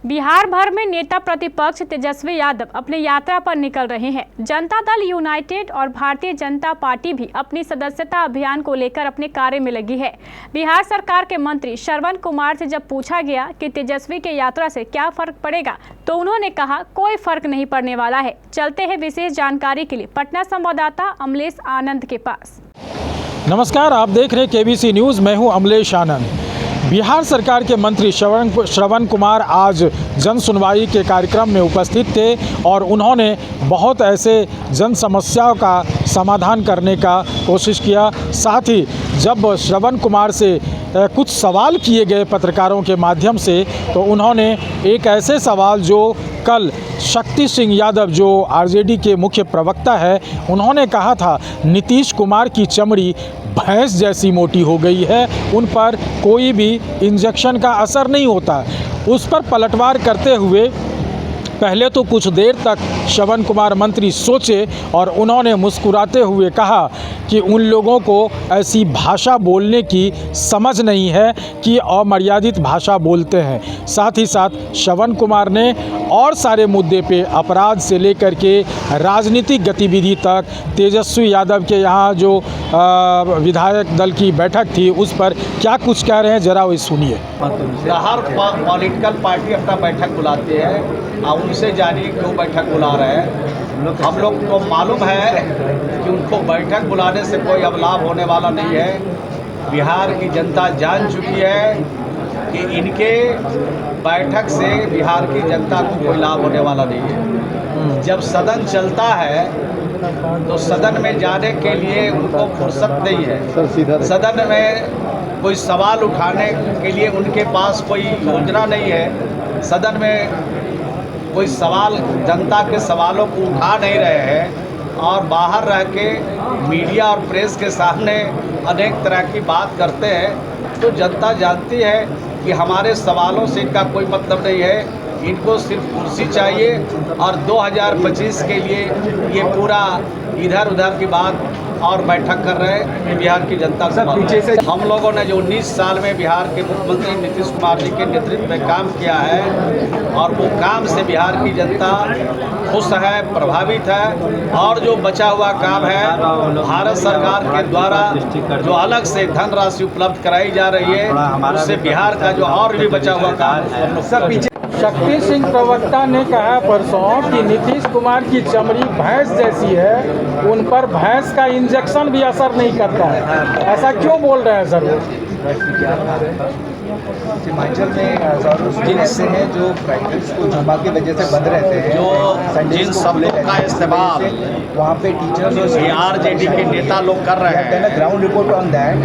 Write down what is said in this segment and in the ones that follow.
बिहार भर में नेता प्रतिपक्ष तेजस्वी यादव अपने यात्रा पर निकल रहे हैं। जनता दल यूनाइटेड और भारतीय जनता पार्टी भी अपनी सदस्यता अभियान को लेकर अपने कार्य में लगी है। बिहार सरकार के मंत्री श्रवण कुमार से जब पूछा गया कि तेजस्वी के यात्रा से क्या फर्क पड़ेगा, तो उन्होंने कहा कोई फर्क नहीं पड़ने वाला है। चलते हैं विशेष जानकारी के लिए पटना संवाददाता अमलेश आनंद के पास। नमस्कार, आप देख रहे हैं केबीसी न्यूज़। मैं हूं अमलेश आनंद। बिहार सरकार के मंत्री श्रवण कुमार आज जन सुनवाई के कार्यक्रम में उपस्थित थे और उन्होंने बहुत ऐसे जन समस्याओं का समाधान करने का कोशिश किया। साथ ही जब श्रवण कुमार से कुछ सवाल किए गए पत्रकारों के माध्यम से, तो उन्होंने एक ऐसे सवाल जो कल शक्ति सिंह यादव जो आरजेडी के मुख्य प्रवक्ता है, उन्होंने कहा था नीतीश कुमार की चमड़ी भैंस जैसी मोटी हो गई है, उन पर कोई भी इंजेक्शन का असर नहीं होता। उस पर पलटवार करते हुए पहले तो कुछ देर तक श्रवण कुमार मंत्री सोचे और उन्होंने मुस्कुराते हुए कहा कि उन लोगों को ऐसी भाषा बोलने की समझ नहीं है कि अमर्यादित भाषा बोलते हैं। साथ ही साथ श्रवण कुमार ने और सारे मुद्दे पे अपराध से लेकर के राजनीतिक गतिविधि तक तेजस्वी यादव के यहाँ जो विधायक दल की बैठक थी उस पर क्या कुछ कह रहे हैं, जरा वो सुनिए। हर पॉलिटिकल पार्टी अपना बैठक बुलाती है और उनसे जानिए क्यों बैठक बुला रहे हैं। हम लोग को मालूम है कि उनको बैठक बुलाने से कोई अब लाभ होने वाला नहीं है। बिहार की जनता जान चुकी है कि इनके बैठक से बिहार की जनता को कोई लाभ होने वाला नहीं है। जब सदन चलता है तो सदन में जाने के लिए उनको फुर्सत नहीं है। सदन में कोई सवाल उठाने के लिए उनके पास कोई योजना नहीं है। सदन में कोई सवाल, जनता के सवालों को उठा नहीं रहे हैं और बाहर रह के मीडिया और प्रेस के सामने अनेक तरह की बात करते हैं। तो जनता जानती है कि हमारे सवालों से इनका कोई मतलब नहीं है। इनको सिर्फ कुर्सी चाहिए और 2025 के लिए ये पूरा इधर उधर की बात और बैठक कर रहे हैं। बिहार की जनता को पीछे से हम लोगों ने जो 19 साल में बिहार के मुख्यमंत्री नीतीश कुमार जी के नेतृत्व में काम किया है और वो काम से बिहार की जनता खुश है, प्रभावित है। और जो बचा हुआ काम है भारत सरकार के द्वारा जो अलग से धनराशि उपलब्ध कराई जा रही है, उससे बिहार का जो और भी बचा हुआ काम सब पीछे। शक्ति सिंह प्रवक्ता ने कहा परसों कि नीतीश कुमार की चमड़ी भैंस जैसी है, उन पर भैंस का इंजेक्शन भी असर नहीं करता है। ऐसा क्यों बोल रहे हैं सर? हिमाचल में जिन ऐसे हैं जो प्रैक्टिस को जुम्मा की वजह से बंद रहते हैं, जो जिन शब्दों का इस्तेमाल वहाँ पे टीचर्स आरजेडी के नेता लोग कर रहे हैं, ग्राउंड रिपोर्ट ऑन दैट,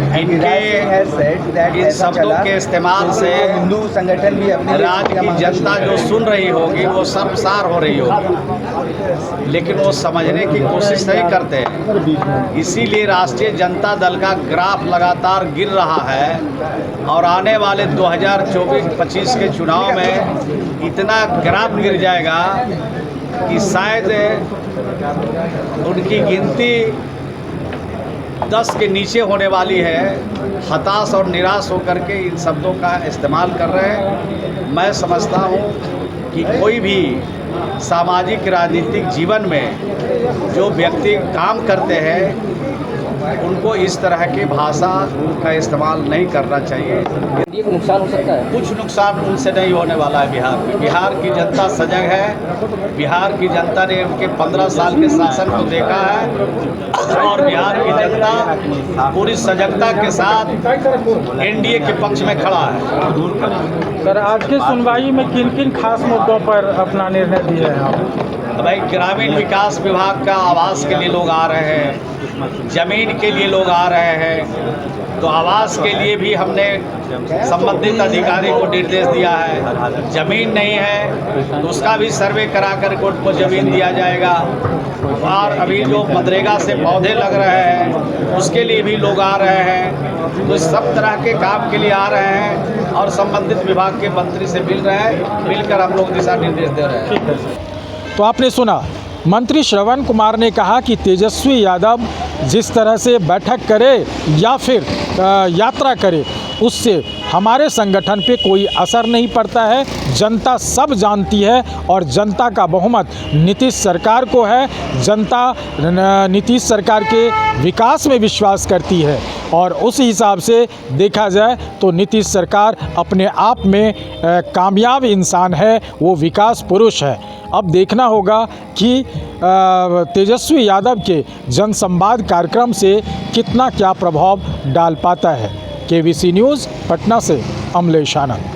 इन शब्दों के इस्तेमाल से हिंदू संगठन भी अपने राज्य की जनता जो सुन रही होगी वो शर्मसार हो रही होगी, लेकिन वो समझने की कोशिश नहीं करते हैं। इसीलिए राष्ट्रीय जनता दल का ग्राफ लगातार गिर रहा है और आने वाले 2024-25 के चुनाव में इतना ग्राफ गिर जाएगा कि शायद उनकी गिनती 10 के नीचे होने वाली है। हताश और निराश होकर के इन शब्दों का इस्तेमाल कर रहे हैं। मैं समझता हूँ कि कोई भी सामाजिक राजनीतिक जीवन में जो व्यक्ति काम करते हैं उनको इस तरह की भाषा का इस्तेमाल नहीं करना चाहिए। नुकसान हो सकता है, कुछ नुकसान उनसे नहीं होने वाला है। बिहार की जनता सजग है। बिहार की जनता ने उनके 15 साल के शासन को देखा है और बिहार की जनता पूरी सजगता के साथ एनडीए के पक्ष में खड़ा है। सर, आज की सुनवाई में किन किन खास मुद्दों पर अपना निर्णय दिए हैं आप? भाई, ग्रामीण विकास विभाग का आवास के लिए लोग आ रहे हैं, जमीन के लिए लोग आ रहे हैं। तो आवास के लिए भी हमने संबंधित अधिकारी को निर्देश दिया है। जमीन नहीं है तो उसका भी सर्वे करा कर उनको जमीन दिया जाएगा। और अभी जो मनरेगा से पौधे लग रहे हैं उसके लिए भी लोग आ रहे हैं। तो सब तरह के काम के लिए आ रहे हैं और संबंधित विभाग के मंत्री से मिल रहे हैं। मिलकर हम लोग दिशा निर्देश दे रहे हैं। तो आपने सुना, मंत्री श्रवण कुमार ने कहा कि तेजस्वी यादव जिस तरह से बैठक करे या फिर यात्रा करे, उससे हमारे संगठन पे कोई असर नहीं पड़ता है। जनता सब जानती है और जनता का बहुमत नीतीश सरकार को है। जनता नीतीश सरकार के विकास में विश्वास करती है और उस हिसाब से देखा जाए तो नीतीश सरकार अपने आप में कामयाब इंसान है, वो विकास पुरुष है। अब देखना होगा कि तेजस्वी यादव के जनसंवाद कार्यक्रम से कितना क्या प्रभाव डाल पाता है। केबीसी न्यूज़ पटना से अमलेश आनंद।